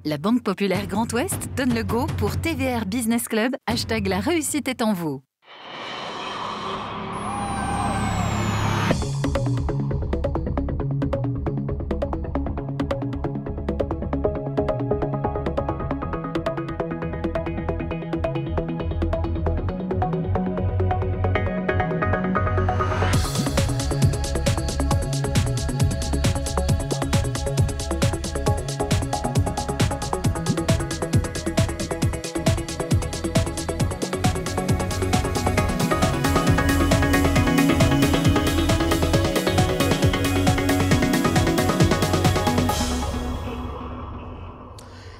La Banque Populaire Grand Ouest donne le go pour TVR Business Club, hashtag la réussite est en vous.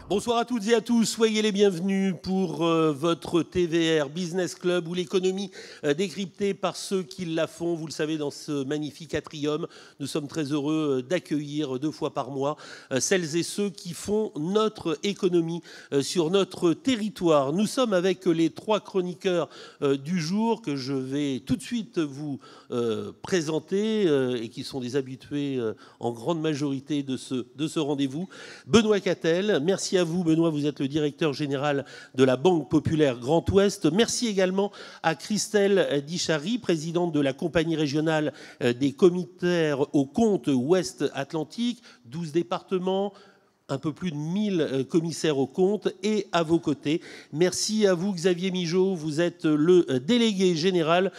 Bonsoir à toutes et à tous, soyez les bienvenus pour votre TVR Business Club où l'économie décryptée par ceux qui la font, vous le savez, dans ce magnifique atrium. Nous sommes très heureux d'accueillir 2 fois par mois celles et ceux qui font notre économie sur notre territoire. Nous sommes avec les 3 chroniqueurs du jour que je vais tout de suite vous présenter et qui sont des habitués en grande majorité de ce rendez-vous. Benoît Cattel, merci à vous Benoît, vous êtes le directeur général de la Banque Populaire Grand Ouest. Merci également à Christelle Dichary, présidente de la compagnie régionale des commissaires aux comptes Ouest-Atlantique, 12 départements, un peu plus de 1000 commissaires aux comptes et à vos côtés. Merci à vous Xavier Migeot, vous êtes le délégué général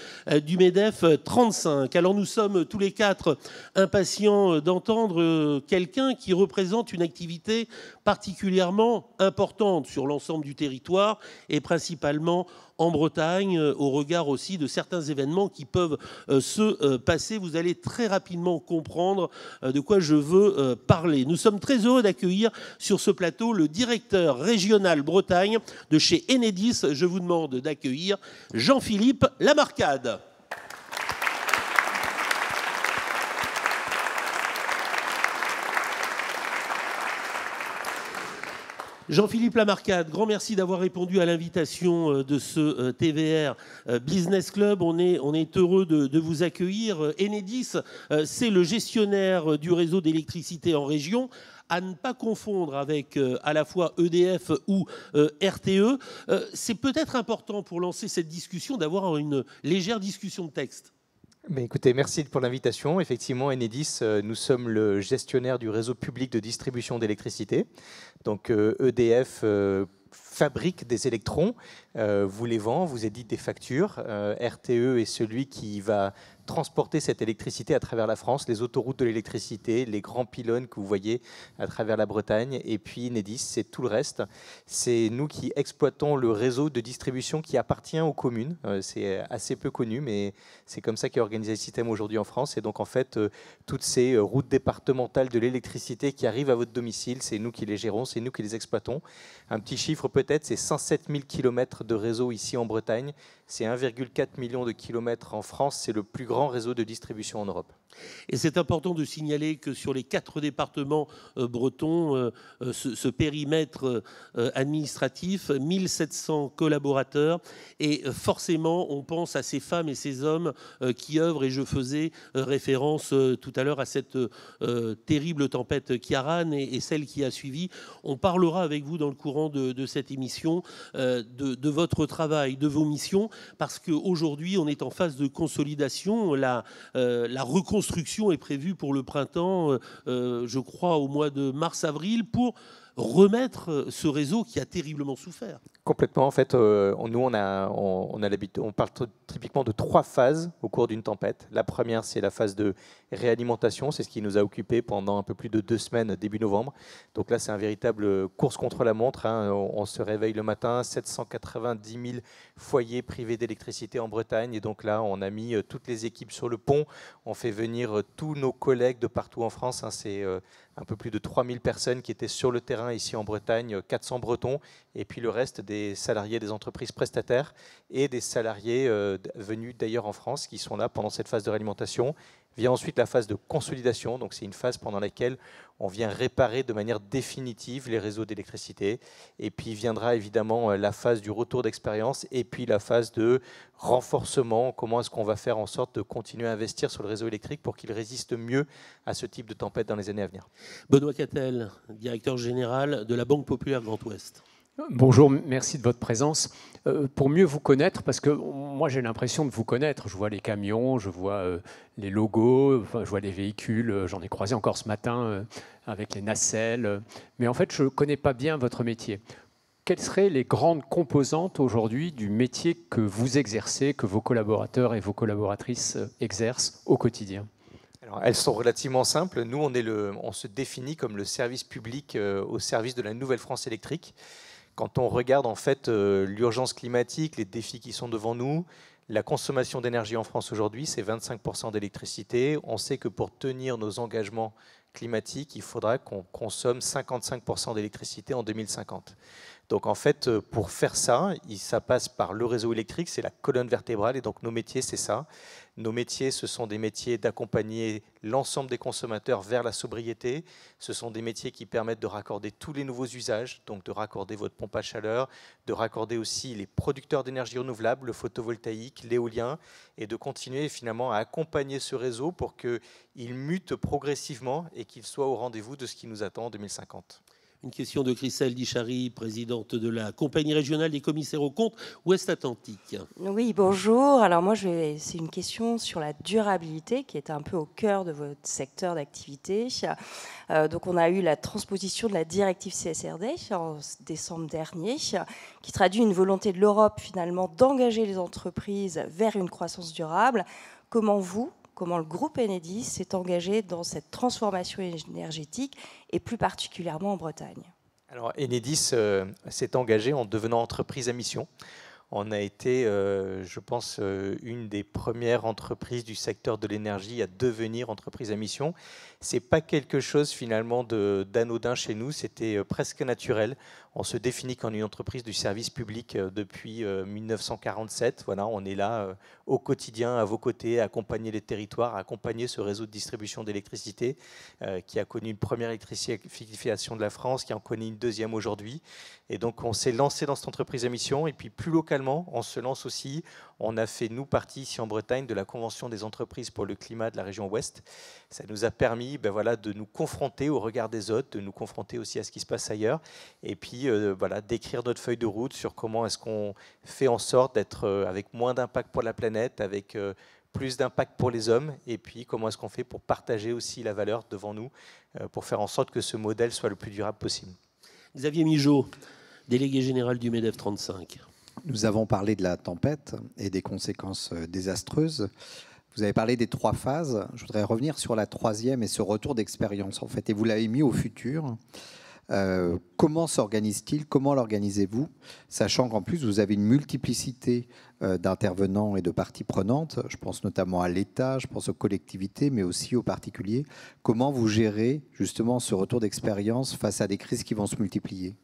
du MEDEF 35. Alors nous sommes tous les 4 impatients d'entendre quelqu'un qui représente une activité particulièrement importante sur l'ensemble du territoire et principalement en Bretagne, au regard aussi de certains événements qui peuvent se passer. Vous allez très rapidement comprendre de quoi je veux parler. Nous sommes très heureux d'accueillir sur ce plateau le directeur régional Bretagne de chez Enedis. Je vous demande d'accueillir Jean-Philippe Lamarcade. Jean-Philippe Lamarcade, grand merci d'avoir répondu à l'invitation de ce TVR Business Club. On est heureux de vous accueillir. Enedis, c'est le gestionnaire du réseau d'électricité en région, à ne pas confondre avec à la fois EDF ou RTE. C'est peut-être important pour lancer cette discussion d'avoir une légère discussion de texte. Mais écoutez, merci pour l'invitation. Effectivement, Enedis, nous sommes le gestionnaire du réseau public de distribution d'électricité. Donc EDF fabrique des électrons, vous les vend, vous édite des factures. RTE est celui qui va transporter cette électricité à travers la France, les autoroutes de l'électricité, les grands pylônes que vous voyez à travers la Bretagne. Et puis Enedis, c'est tout le reste. C'est nous qui exploitons le réseau de distribution qui appartient aux communes. C'est assez peu connu, mais c'est comme ça qu'est organisé le système aujourd'hui en France. Et donc en fait, toutes ces routes départementales de l'électricité qui arrivent à votre domicile, c'est nous qui les gérons, c'est nous qui les exploitons. Un petit chiffre peut-être, c'est 107 000 km de réseau ici en Bretagne. C'est 1,4 million de kilomètres en France. C'est le plus grand réseau de distribution en Europe. Et c'est important de signaler que sur les 4 départements bretons, ce périmètre administratif, 1700 collaborateurs, et forcément on pense à ces femmes et ces hommes qui œuvrent, et je faisais référence tout à l'heure à cette terrible tempête Ciarán et celle qui a suivi. On parlera avec vous dans le courant de cette émission de votre travail, de vos missions, parce qu'aujourd'hui on est en phase de consolidation. La reconstruction est prévue pour le printemps, je crois au mois de mars-avril, pour remettre ce réseau qui a terriblement souffert. Complètement. En fait, nous, on parle typiquement de 3 phases au cours d'une tempête. La première, c'est la phase de réalimentation. C'est ce qui nous a occupés pendant un peu plus de 2 semaines, début novembre. Donc là, c'est un véritable course contre la montre. On se réveille le matin, 790 000 foyers privés d'électricité en Bretagne. Et donc là, on a mis toutes les équipes sur le pont. On fait venir tous nos collègues de partout en France. C'est un peu plus de 3000 personnes qui étaient sur le terrain ici en Bretagne, 400 Bretons, et puis le reste des salariés des entreprises prestataires et des salariés venus d'ailleurs en France qui sont là pendant cette phase de réalimentation. Vient ensuite la phase de consolidation, donc c'est une phase pendant laquelle on vient réparer de manière définitive les réseaux d'électricité. Et puis viendra évidemment la phase du retour d'expérience et puis la phase de renforcement. Comment est-ce qu'on va faire en sorte de continuer à investir sur le réseau électrique pour qu'il résiste mieux à ce type de tempête dans les années à venir. Benoît Cattel, directeur général de la Banque Populaire Grand Ouest. Bonjour, merci de votre présence. Pour mieux vous connaître, parce que moi j'ai l'impression de vous connaître, je vois les camions, je vois les logos, enfin, je vois les véhicules, j'en ai croisé encore ce matin avec les nacelles, mais en fait je ne connais pas bien votre métier. Quelles seraient les grandes composantes aujourd'hui du métier que vous exercez, que vos collaborateurs et vos collaboratrices exercent au quotidien ? Alors, elles sont relativement simples. Nous, on se définit comme le service public au service de la Nouvelle-France électrique. Quand on regarde en fait l'urgence climatique, les défis qui sont devant nous, la consommation d'énergie en France aujourd'hui, c'est 25% d'électricité. On sait que pour tenir nos engagements climatiques, il faudra qu'on consomme 55% d'électricité en 2050. Donc en fait, pour faire ça, ça passe par le réseau électrique, c'est la colonne vertébrale, et donc nos métiers, c'est ça. Nos métiers, ce sont des métiers d'accompagner l'ensemble des consommateurs vers la sobriété. Ce sont des métiers qui permettent de raccorder tous les nouveaux usages, donc de raccorder votre pompe à chaleur, de raccorder aussi les producteurs d'énergie renouvelable, le photovoltaïque, l'éolien, et de continuer finalement à accompagner ce réseau pour qu'il mute progressivement et qu'il soit au rendez-vous de ce qui nous attend en 2050. Une question de Christelle Dichary, présidente de la Compagnie régionale des commissaires aux comptes Ouest-Atlantique. Oui, bonjour. Alors moi, c'est une question sur la durabilité qui est un peu au cœur de votre secteur d'activité. Donc on a eu la transposition de la directive CSRD en décembre dernier, qui traduit une volonté de l'Europe finalement d'engager les entreprises vers une croissance durable. Comment le groupe Enedis s'est engagé dans cette transformation énergétique et plus particulièrement en Bretagne? Alors Enedis s'est engagé en devenant entreprise à mission. On a été, je pense, une des premières entreprises du secteur de l'énergie à devenir entreprise à mission. Ce n'est pas quelque chose finalement d'anodin chez nous, c'était presque naturel. On se définit comme une entreprise du service public depuis 1947. Voilà, on est là au quotidien, à vos côtés, à accompagner les territoires, à accompagner ce réseau de distribution d'électricité qui a connu une première électrification de la France, qui en connaît une deuxième aujourd'hui. Et donc on s'est lancé dans cette entreprise à mission. Et puis plus localement, on se lance aussi. On a fait, nous, partie ici en Bretagne de la Convention des entreprises pour le climat de la région Ouest. Ça nous a permis de nous confronter au regard des autres, de nous confronter aussi à ce qui se passe ailleurs. Et puis d'écrire notre feuille de route sur comment est-ce qu'on fait en sorte d'être avec moins d'impact pour la planète, avec plus d'impact pour les hommes, et puis comment est-ce qu'on fait pour partager aussi la valeur devant nous, pour faire en sorte que ce modèle soit le plus durable possible. Xavier Migeot, délégué général du MEDEF 35. Nous avons parlé de la tempête et des conséquences désastreuses. Vous avez parlé des 3 phases. Je voudrais revenir sur la 3e et ce retour d'expérience, en fait. Et vous l'avez mis au futur. Comment s'organise-t-il? Comment l'organisez-vous? Sachant qu'en plus, vous avez une multiplicité d'intervenants et de parties prenantes. Je pense notamment à l'État, je pense aux collectivités, mais aussi aux particuliers. Comment vous gérez justement ce retour d'expérience face à des crises qui vont se multiplier?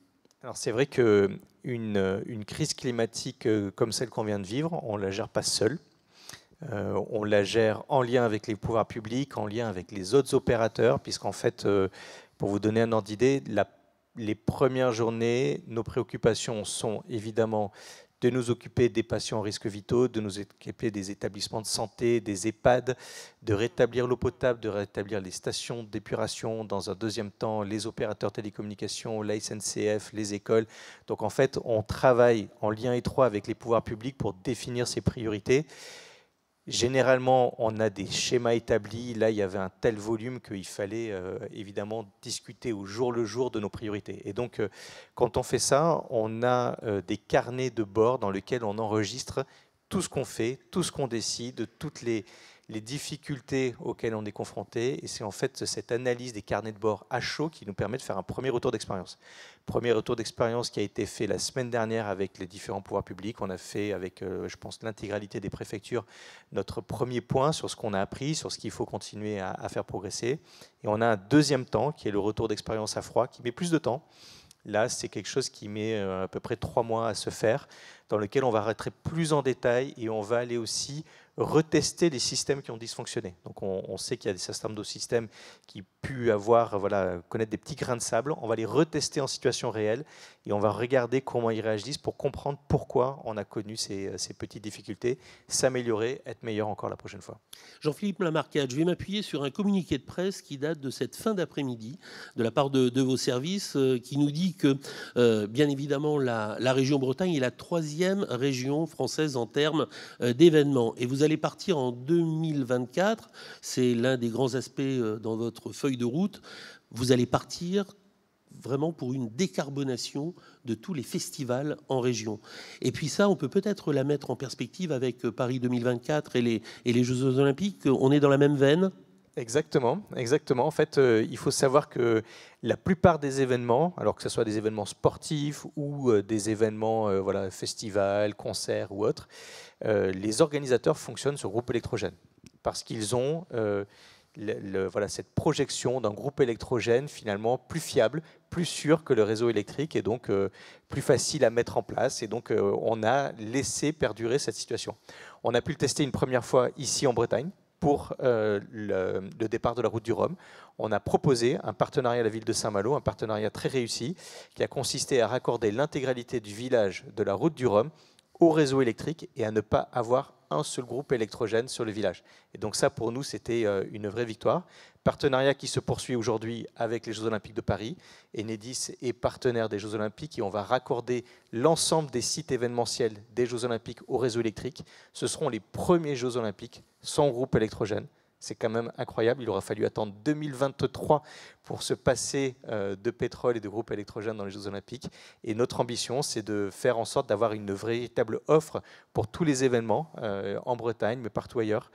Alors c'est vrai qu'une crise climatique comme celle qu'on vient de vivre, on ne la gère pas seul. On la gère en lien avec les pouvoirs publics, en lien avec les autres opérateurs, puisqu'en fait, pour vous donner un ordre d'idée, les premières journées, nos préoccupations sont évidemment de nous occuper des patients en risque vitaux, de nous occuper des établissements de santé, des EHPAD, de rétablir l'eau potable, de rétablir les stations d'épuration, dans un deuxième temps les opérateurs télécommunications, la SNCF, les écoles. Donc en fait, on travaille en lien étroit avec les pouvoirs publics pour définir ces priorités. Généralement, on a des schémas établis. Là, il y avait un tel volume qu'il fallait évidemment discuter au jour le jour de nos priorités. Et donc, quand on fait ça, on a des carnets de bord dans lesquels on enregistre tout ce qu'on fait, tout ce qu'on décide, toutes les difficultés auxquelles on est confronté. Et c'est en fait cette analyse des carnets de bord à chaud qui nous permet de faire un premier retour d'expérience. Premier retour d'expérience qui a été fait la semaine dernière avec les différents pouvoirs publics. On a fait avec, je pense, l'intégralité des préfectures notre premier point sur ce qu'on a appris, sur ce qu'il faut continuer à faire progresser. Et on a un deuxième temps qui est le retour d'expérience à froid, qui met plus de temps. Là, c'est quelque chose qui met à peu près 3 mois à se faire, dans lequel on va rentrer plus en détail et on va aller aussi retester les systèmes qui ont dysfonctionné. Donc on sait qu'il y a des certain nombre de systèmes qui pu avoir, connaître des petits grains de sable. On va les retester en situation réelle et on va regarder comment ils réagissent pour comprendre pourquoi on a connu ces petites difficultés, s'améliorer, être meilleur encore la prochaine fois. Jean-Philippe Lamarcade, je vais m'appuyer sur un communiqué de presse qui date de cette fin d'après-midi de la part de vos services qui nous dit que, bien évidemment, la région Bretagne est la 3e région française en termes d'événements. Et vous allez partir en 2024, c'est l'un des grands aspects dans votre feuille de route, vous allez partir vraiment pour une décarbonation de tous les festivals en région. Et puis ça, on peut peut-être la mettre en perspective avec Paris 2024 et les Jeux Olympiques. On est dans la même veine ? Exactement, exactement. En fait, il faut savoir que la plupart des événements, alors que ce soit des événements sportifs ou des événements festivals, concerts ou autres, les organisateurs fonctionnent sur groupe électrogène parce qu'ils ont cette projection d'un groupe électrogène finalement plus fiable, plus sûr que le réseau électrique et donc plus facile à mettre en place. Et donc on a laissé perdurer cette situation. On a pu le tester une première fois ici en Bretagne pour le départ de la route du Rhum. On a proposé un partenariat à la ville de Saint-Malo, un partenariat très réussi qui a consisté à raccorder l'intégralité du village de la route du Rhum au réseau électrique et à ne pas avoir un seul groupe électrogène sur le village. Et donc ça, pour nous, c'était une vraie victoire. Partenariat qui se poursuit aujourd'hui avec les Jeux Olympiques de Paris. Enedis est partenaire des Jeux Olympiques et on va raccorder l'ensemble des sites événementiels des Jeux Olympiques au réseau électrique. Ce seront les premiers Jeux Olympiques sans groupe électrogène. C'est quand même incroyable. Il aura fallu attendre 2023 pour se passer de pétrole et de groupes électrogènes dans les Jeux Olympiques. Et notre ambition, c'est de faire en sorte d'avoir une véritable offre pour tous les événements en Bretagne, mais partout ailleurs,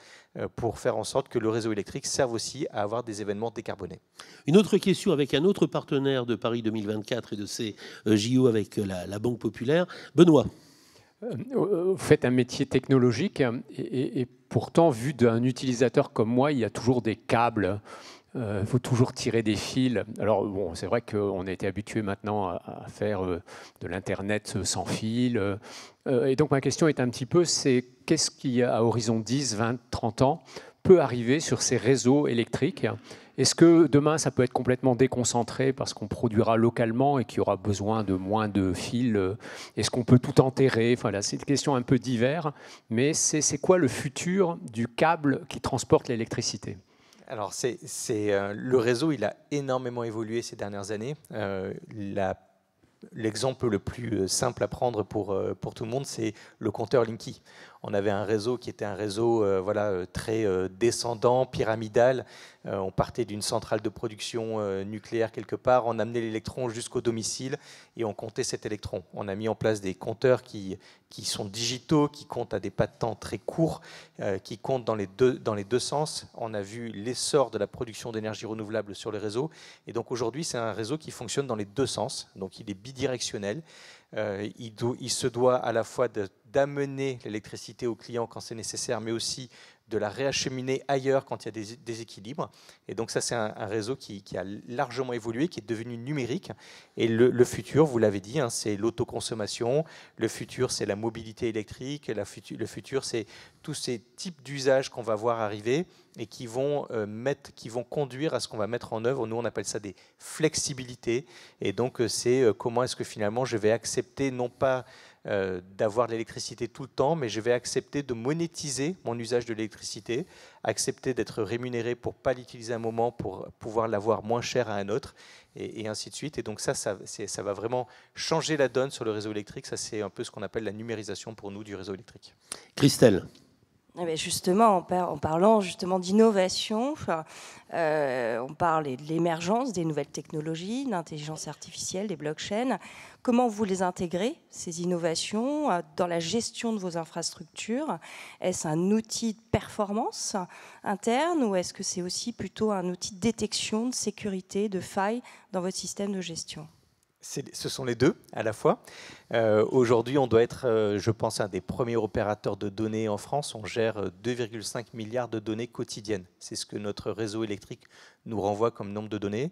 pour faire en sorte que le réseau électrique serve aussi à avoir des événements décarbonés. Une autre question avec un autre partenaire de Paris 2024 et de ces JO avec la Banque Populaire. Benoît. Vous faites un métier technologique et pourtant, vu d'un utilisateur comme moi, il y a toujours des câbles. Il faut toujours tirer des fils. Alors, bon, c'est vrai qu'on a été habitué maintenant à faire de l'Internet sans fil. Et donc, ma question est un petit peu, c'est qu'est-ce qui, à horizon 10, 20, 30 ans, peut arriver sur ces réseaux électriques ? Est-ce que demain, ça peut être complètement déconcentré parce qu'on produira localement et qu'il y aura besoin de moins de fils ? Est-ce qu'on peut tout enterrer ? Enfin, là, c'est une question un peu diverse, mais c'est quoi le futur du câble qui transporte l'électricité ? Alors, le réseau, il a énormément évolué ces dernières années. L'exemple le plus simple à prendre pour tout le monde, c'est le compteur Linky. On avait un réseau qui était un réseau très descendant, pyramidal. On partait d'une centrale de production nucléaire quelque part, on amenait l'électron jusqu'au domicile et on comptait cet électron. On a mis en place des compteurs qui sont digitaux, qui comptent à des pas de temps très courts, qui comptent dans les deux sens. On a vu l'essor de la production d'énergie renouvelable sur le réseau. Et donc aujourd'hui, c'est un réseau qui fonctionne dans les deux sens. Donc il est bidirectionnel. Il se doit à la fois d'amener l'électricité au client quand c'est nécessaire, mais aussi de la réacheminer ailleurs quand il y a des déséquilibres. Et donc ça, c'est un réseau qui a largement évolué, qui est devenu numérique. Et le futur, vous l'avez dit, c'est l'autoconsommation. Le futur, c'est la mobilité électrique. Le futur, c'est tous ces types d'usages qu'on va voir arriver et qui vont conduire à ce qu'on va mettre en œuvre. Nous, on appelle ça des flexibilités. Et donc, c'est comment est-ce que finalement je vais accepter non pas d'avoir de l'électricité tout le temps, mais je vais accepter de monétiser mon usage de l'électricité, accepter d'être rémunéré pour ne pas l'utiliser un moment, pour pouvoir l'avoir moins cher à un autre, et ainsi de suite. Et donc ça va vraiment changer la donne sur le réseau électrique. Ça, c'est un peu ce qu'on appelle la numérisation pour nous du réseau électrique. Christelle. Justement, en parlant justement d'innovation, on parle de l'émergence des nouvelles technologies, l'intelligence artificielle, des blockchains. Comment vous les intégrez, ces innovations, dans la gestion de vos infrastructures ? Est-ce un outil de performance interne ou est-ce que c'est aussi plutôt un outil de détection, de sécurité, de failles dans votre système de gestion ? Ce sont les deux à la fois. Aujourd'hui, on doit être, je pense, un des premiers opérateurs de données en France. On gère 2,5 milliards de données quotidiennes. C'est ce que notre réseau électrique nous renvoie comme nombre de données.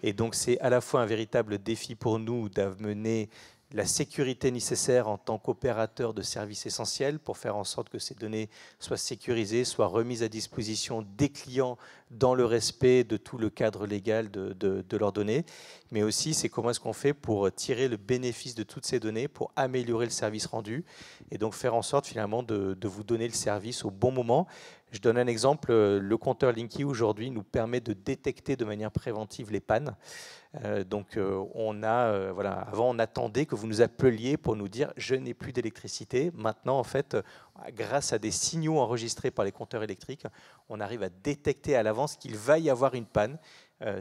Et donc, c'est à la fois un véritable défi pour nous d'amener la sécurité nécessaire en tant qu'opérateur de services essentiels pour faire en sorte que ces données soient sécurisées, soient remises à disposition des clients dans le respect de tout le cadre légal de leurs données. Mais aussi, c'est comment est-ce qu'on fait pour tirer le bénéfice de toutes ces données, pour améliorer le service rendu et donc faire en sorte finalement de vous donner le service au bon moment. Je donne un exemple, le compteur Linky aujourd'hui nous permet de détecter de manière préventive les pannes. Avant on attendait que vous nous appeliez pour nous dire je n'ai plus d'électricité. Maintenant en fait, grâce à des signaux enregistrés par les compteurs électriques, on arrive à détecter à l'avance qu'il va y avoir une panne.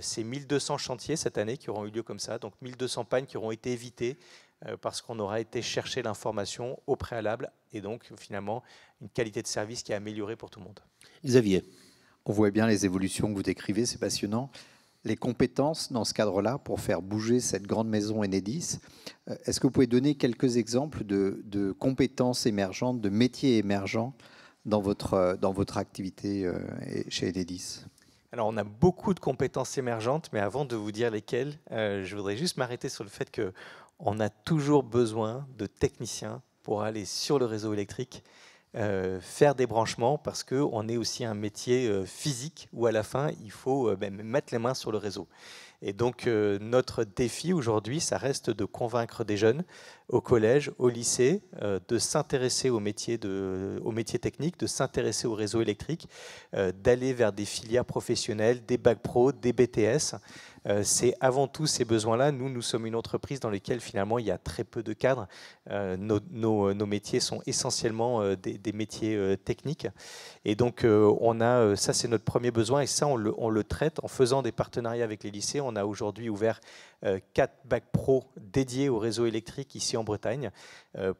C'est 1200 chantiers cette année qui auront eu lieu comme ça, donc 1200 pannes qui auront été évitées parce qu'on aura été chercher l'information au préalable et donc finalement une qualité de service qui est améliorée pour tout le monde. Xavier. On voit bien les évolutions que vous décrivez, c'est passionnant. Les compétences dans ce cadre-là pour faire bouger cette grande maison Enedis, est-ce que vous pouvez donner quelques exemples de compétences émergentes, de métiers émergents dans votre activité chez Enedis ? Alors, on a beaucoup de compétences émergentes, mais avant de vous dire lesquelles, je voudrais juste m'arrêter sur le fait qu'on a toujours besoin de techniciens pour aller sur le réseau électrique, faire des branchements, parce qu'on est aussi un métier physique où à la fin, il faut mettre les mains sur le réseau. Et donc, notre défi aujourd'hui, ça reste de convaincre des jeunes au collège, au lycée, de s'intéresser aux métiers techniques, de s'intéresser au réseau électrique, d'aller vers des filières professionnelles, des bacs pro, des BTS. C'est avant tout ces besoins-là. Nous sommes une entreprise dans laquelle finalement il y a très peu de cadres. Nos métiers sont essentiellement des métiers techniques. Et donc, ça c'est notre premier besoin et ça on le traite en faisant des partenariats avec les lycées. On a aujourd'hui ouvert 4 bacs pro dédiés au réseau électrique ici en Bretagne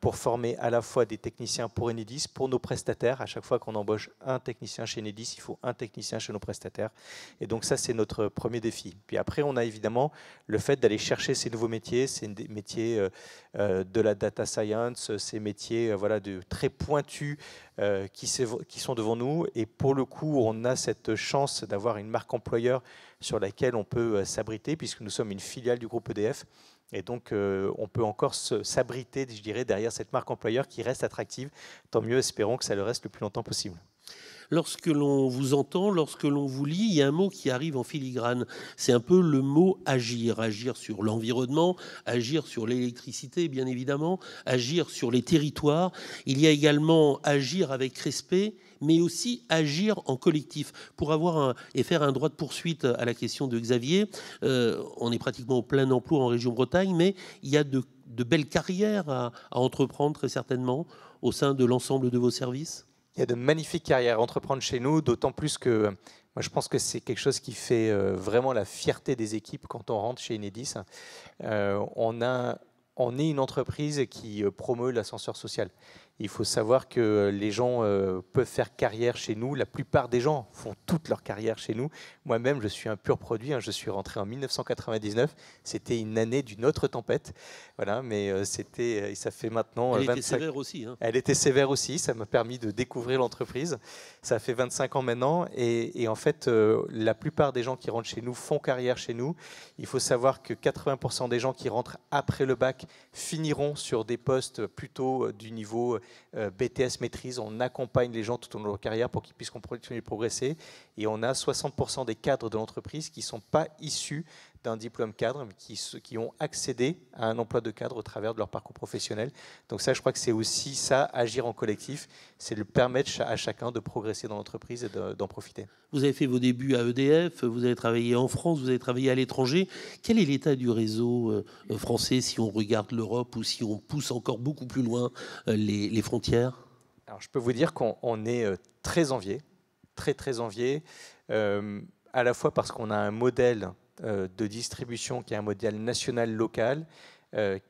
pour former à la fois des techniciens pour Enedis, pour nos prestataires. À chaque fois qu'on embauche un technicien chez Enedis, il faut un technicien chez nos prestataires. Et donc ça, c'est notre premier défi. Puis après, on a évidemment le fait d'aller chercher ces nouveaux métiers, ces métiers de la data science, ces métiers de très pointus qui sont devant nous. Et pour le coup, on a cette chance d'avoir une marque employeur sur laquelle on peut s'abriter, puisque nous sommes une filiale du groupe EDF. Et donc, on peut encore s'abriter, je dirais, derrière cette marque employeur qui reste attractive. Tant mieux, espérons que ça le reste le plus longtemps possible. Lorsque l'on vous entend, lorsque l'on vous lit, il y a un mot qui arrive en filigrane. C'est un peu le mot agir. Agir sur l'environnement, agir sur l'électricité, bien évidemment, agir sur les territoires. Il y a également agir avec respect, mais aussi agir en collectif. Pour faire un droit de poursuite à la question de Xavier, on est pratiquement au plein emploi en région Bretagne, mais il y a de belles carrières à entreprendre très certainement au sein de l'ensemble de vos services. Il y a de magnifiques carrières à entreprendre chez nous, d'autant plus que moi, je pense que c'est quelque chose qui fait vraiment la fierté des équipes quand on rentre chez Enedis. On est une entreprise qui promeut l'ascenseur social. Il faut savoir que les gens peuvent faire carrière chez nous. La plupart des gens font toute leur carrière chez nous. Moi-même, je suis un pur produit. Je suis rentré en 1999. C'était une année d'une autre tempête. Voilà, mais ça fait maintenant... Elle était sévère aussi. Elle était sévère aussi. Ça m'a permis de découvrir l'entreprise. Ça fait 25 ans maintenant. Et en fait, la plupart des gens qui rentrent chez nous font carrière chez nous. Il faut savoir que 80% des gens qui rentrent après le bac finiront sur des postes plutôt du niveau BTS maîtrise. On accompagne les gens tout au long de leur carrière pour qu'ils puissent continuer de progresser. Et on a 60% des cadres de l'entreprise qui ne sont pas issus d'un diplôme cadre, mais qui ont accédé à un emploi de cadre au travers de leur parcours professionnel. Donc ça, je crois que c'est aussi ça, agir en collectif, c'est de permettre à chacun de progresser dans l'entreprise et d'en profiter. Vous avez fait vos débuts à EDF, vous avez travaillé en France, vous avez travaillé à l'étranger. Quel est l'état du réseau français si on regarde l'Europe ou si on pousse encore beaucoup plus loin les frontières ? Alors, je peux vous dire qu'on est très envié, très envié, à la fois parce qu'on a un modèle de distribution qui est un modèle national-local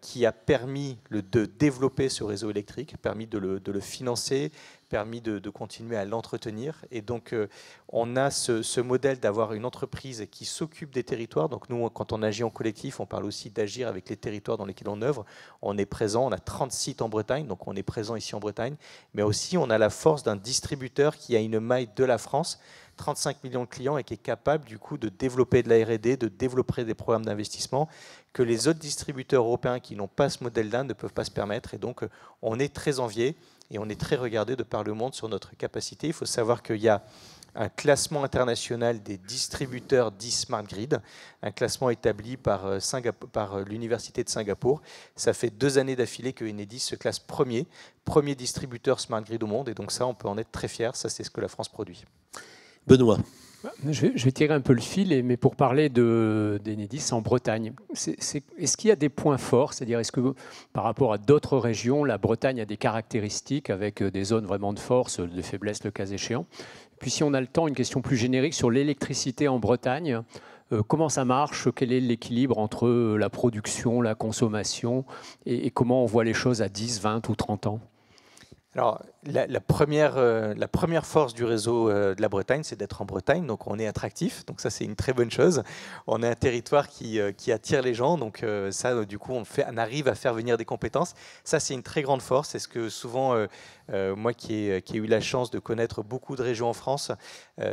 qui a permis de développer ce réseau électrique, permis de le financer, permis de continuer à l'entretenir. Et donc, on a ce modèle d'avoir une entreprise qui s'occupe des territoires. Donc, nous, quand on agit en collectif, on parle aussi d'agir avec les territoires dans lesquels on œuvre. On est présent, on a 30 sites en Bretagne, donc on est présent ici en Bretagne. Mais aussi, on a la force d'un distributeur qui a une maille de la France. 35 millions de clients et qui est capable du coup de développer de la R&D, de développer des programmes d'investissement que les autres distributeurs européens qui n'ont pas ce modèle-là ne peuvent pas se permettre. Et donc, on est très envié et on est très regardé de par le monde sur notre capacité. Il faut savoir qu'il y a un classement international des distributeurs dits Smart Grid, un classement établi par l'Université de Singapour. Ça fait 2 années d'affilée que Enedis se classe premier distributeur Smart Grid au monde. Et donc ça, on peut en être très fier. Ça, c'est ce que la France produit. Benoît. Je vais tirer un peu le fil, mais pour parler d'Enedis en Bretagne, est-ce qu'il y a des points forts? C'est-à-dire, est-ce que par rapport à d'autres régions, la Bretagne a des caractéristiques avec des zones vraiment de force, de faiblesse le cas échéant? Puis si on a le temps, une question plus générique sur l'électricité en Bretagne. Comment ça marche? Quel est l'équilibre entre la production, la consommation et comment on voit les choses à 10, 20 ou 30 ans? Alors, la première force du réseau de la Bretagne, c'est d'être en Bretagne, donc on est attractif, donc ça c'est une très bonne chose. On est un territoire qui attire les gens, donc ça du coup on arrive à faire venir des compétences. Ça c'est une très grande force, c'est ce que souvent, moi qui ai eu la chance de connaître beaucoup de régions en France,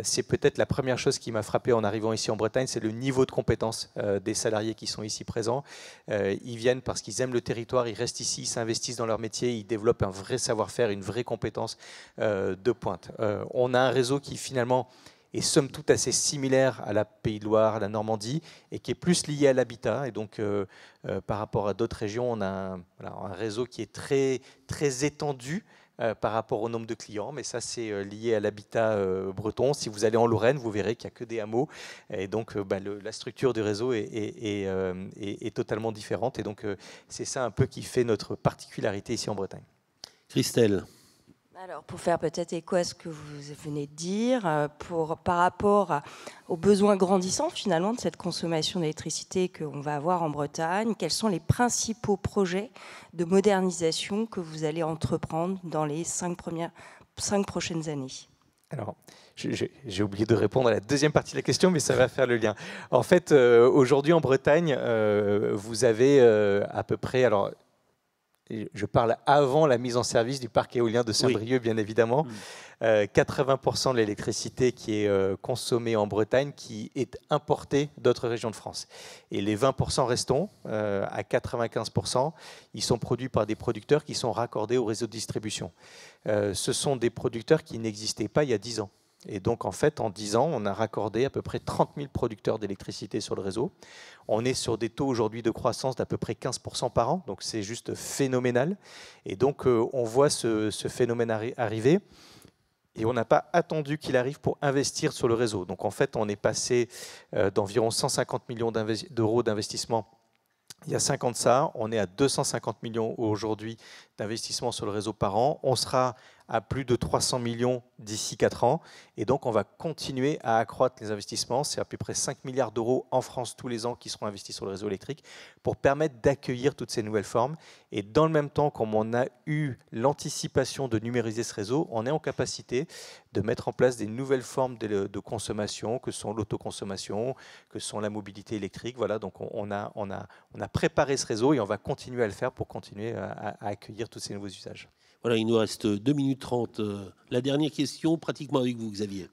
c'est peut-être la première chose qui m'a frappé en arrivant ici en Bretagne, c'est le niveau de compétence des salariés qui sont ici présents. Ils viennent parce qu'ils aiment le territoire, ils restent ici, ils s'investissent dans leur métier, ils développent un vrai savoir-faire, une vraie compétence de pointe. On a un réseau qui finalement est somme toute assez similaire à la Pays de Loire, à la Normandie, et qui est plus lié à l'habitat. Et donc, par rapport à d'autres régions, on a un réseau qui est très, très étendu par rapport au nombre de clients, mais ça c'est lié à l'habitat breton. Si vous allez en Lorraine, vous verrez qu'il n'y a que des hameaux, et donc la structure du réseau est totalement différente. Et donc, c'est ça un peu qui fait notre particularité ici en Bretagne. Christelle. Alors, pour faire peut-être écho à ce que vous venez de dire, par rapport aux besoins grandissants finalement de cette consommation d'électricité qu'on va avoir en Bretagne, quels sont les principaux projets de modernisation que vous allez entreprendre dans les 5 prochaines années? Alors, j'ai oublié de répondre à la deuxième partie de la question, mais ça va faire le lien. En fait, aujourd'hui en Bretagne, vous avez à peu près... Alors, je parle avant la mise en service du parc éolien de Saint-Brieuc, bien évidemment. 80% de l'électricité qui est consommée en Bretagne qui est importée d'autres régions de France. Et les 20% restants, à 95%, ils sont produits par des producteurs qui sont raccordés au réseau de distribution. Ce sont des producteurs qui n'existaient pas il y a 10 ans. Et donc, en fait, en 10 ans, on a raccordé à peu près 30 000 producteurs d'électricité sur le réseau. On est sur des taux aujourd'hui de croissance d'à peu près 15% par an, donc c'est juste phénoménal. Et donc, on voit ce phénomène arriver. Et on n'a pas attendu qu'il arrive pour investir sur le réseau. Donc, en fait, on est passé d'environ 150 millions d'euros d'investissement il y a 5 ans de ça. On est à 250 millions aujourd'hui d'investissement sur le réseau par an. On sera à plus de 300 millions d'ici 4 ans. Et donc, on va continuer à accroître les investissements. C'est à peu près 5 milliards d'euros en France tous les ans qui seront investis sur le réseau électrique pour permettre d'accueillir toutes ces nouvelles formes. Et dans le même temps, comme on a eu l'anticipation de numériser ce réseau, on est en capacité de mettre en place des nouvelles formes de consommation, que sont l'autoconsommation, que sont la mobilité électrique. Voilà, donc on a préparé ce réseau et on va continuer à le faire pour continuer à accueillir tous ces nouveaux usages. Voilà, il nous reste 2 minutes 30. La dernière question, pratiquement avec vous, Xavier.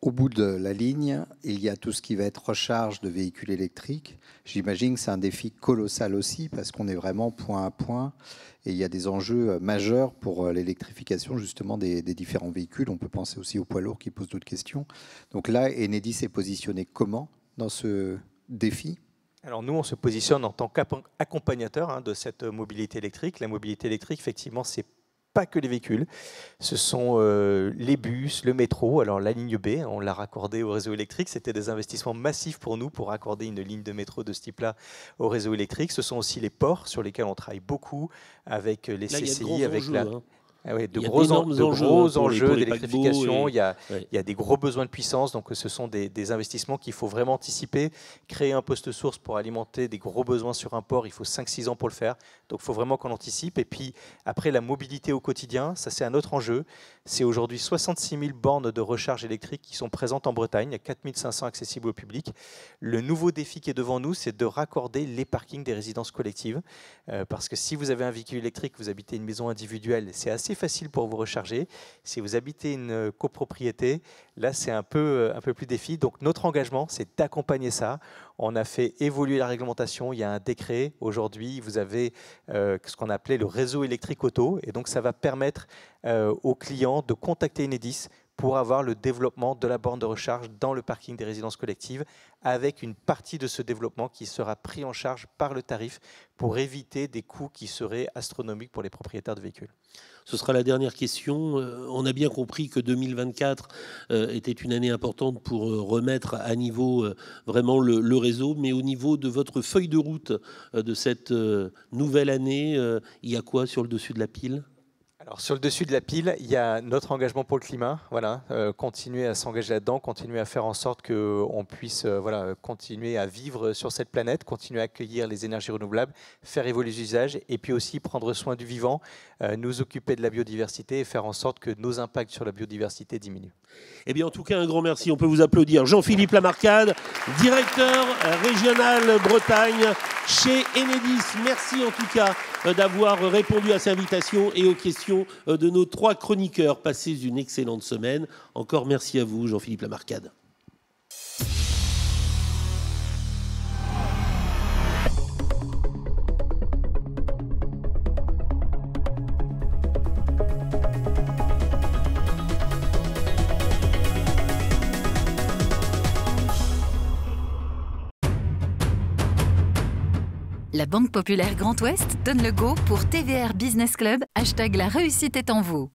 Au bout de la ligne, il y a tout ce qui va être recharge de véhicules électriques. J'imagine que c'est un défi colossal aussi parce qu'on est vraiment point à point et il y a des enjeux majeurs pour l'électrification justement des différents véhicules. On peut penser aussi aux poids lourds qui posent d'autres questions. Donc là, Enedis est positionné comment dans ce défi ? Alors nous, on se positionne en tant qu'accompagnateur de cette mobilité électrique. La mobilité électrique, effectivement, c'est pas que les véhicules. Ce sont les bus, le métro. Alors la ligne B, on l'a raccordée au réseau électrique. C'était des investissements massifs pour nous pour raccorder une ligne de métro de ce type-là au réseau électrique. Ce sont aussi les ports sur lesquels on travaille beaucoup avec les CCI, avec Ah oui, de gros enjeux d'électrification, il y a des gros besoins de puissance, donc ce sont des investissements qu'il faut vraiment anticiper. Créer un poste source pour alimenter des gros besoins sur un port, il faut 5-6 ans pour le faire, donc il faut vraiment qu'on anticipe. Et puis après, la mobilité au quotidien, ça c'est un autre enjeu. C'est aujourd'hui 66 000 bornes de recharge électrique qui sont présentes en Bretagne, il y a 4 500 accessibles au public. Le nouveau défi qui est devant nous, c'est de raccorder les parkings des résidences collectives, parce que si vous avez un véhicule électrique, vous habitez une maison individuelle, c'est assez facile pour vous recharger. Si vous habitez une copropriété, là, c'est un peu plus défi. Donc, notre engagement, c'est d'accompagner ça. On a fait évoluer la réglementation. Il y a un décret. Aujourd'hui, vous avez ce qu'on appelait le réseau électrique auto. Et donc, ça va permettre aux clients de contacter Enedis pour avoir le développement de la borne de recharge dans le parking des résidences collectives, avec une partie de ce développement qui sera pris en charge par le tarif pour éviter des coûts qui seraient astronomiques pour les propriétaires de véhicules. Ce sera la dernière question. On a bien compris que 2024 était une année importante pour remettre à niveau vraiment le réseau, mais au niveau de votre feuille de route de cette nouvelle année, il y a quoi sur le dessus de la pile ? Alors, sur le dessus de la pile, il y a notre engagement pour le climat. Voilà, continuer à s'engager là-dedans, continuer à faire en sorte qu'on puisse continuer à vivre sur cette planète, continuer à accueillir les énergies renouvelables, faire évoluer les usages et puis aussi prendre soin du vivant, nous occuper de la biodiversité et faire en sorte que nos impacts sur la biodiversité diminuent. Eh bien, en tout cas, un grand merci. On peut vous applaudir. Jean-Philippe Lamarcade, directeur régional Bretagne chez Enedis. Merci en tout cas d'avoir répondu à cette invitation et aux questions de nos 3 chroniqueurs. Passez une excellente semaine. Encore merci à vous, Jean-Philippe Lamarcade. La Banque Populaire Grand Ouest donne le go pour TVR Business Club. #la réussite est en vous.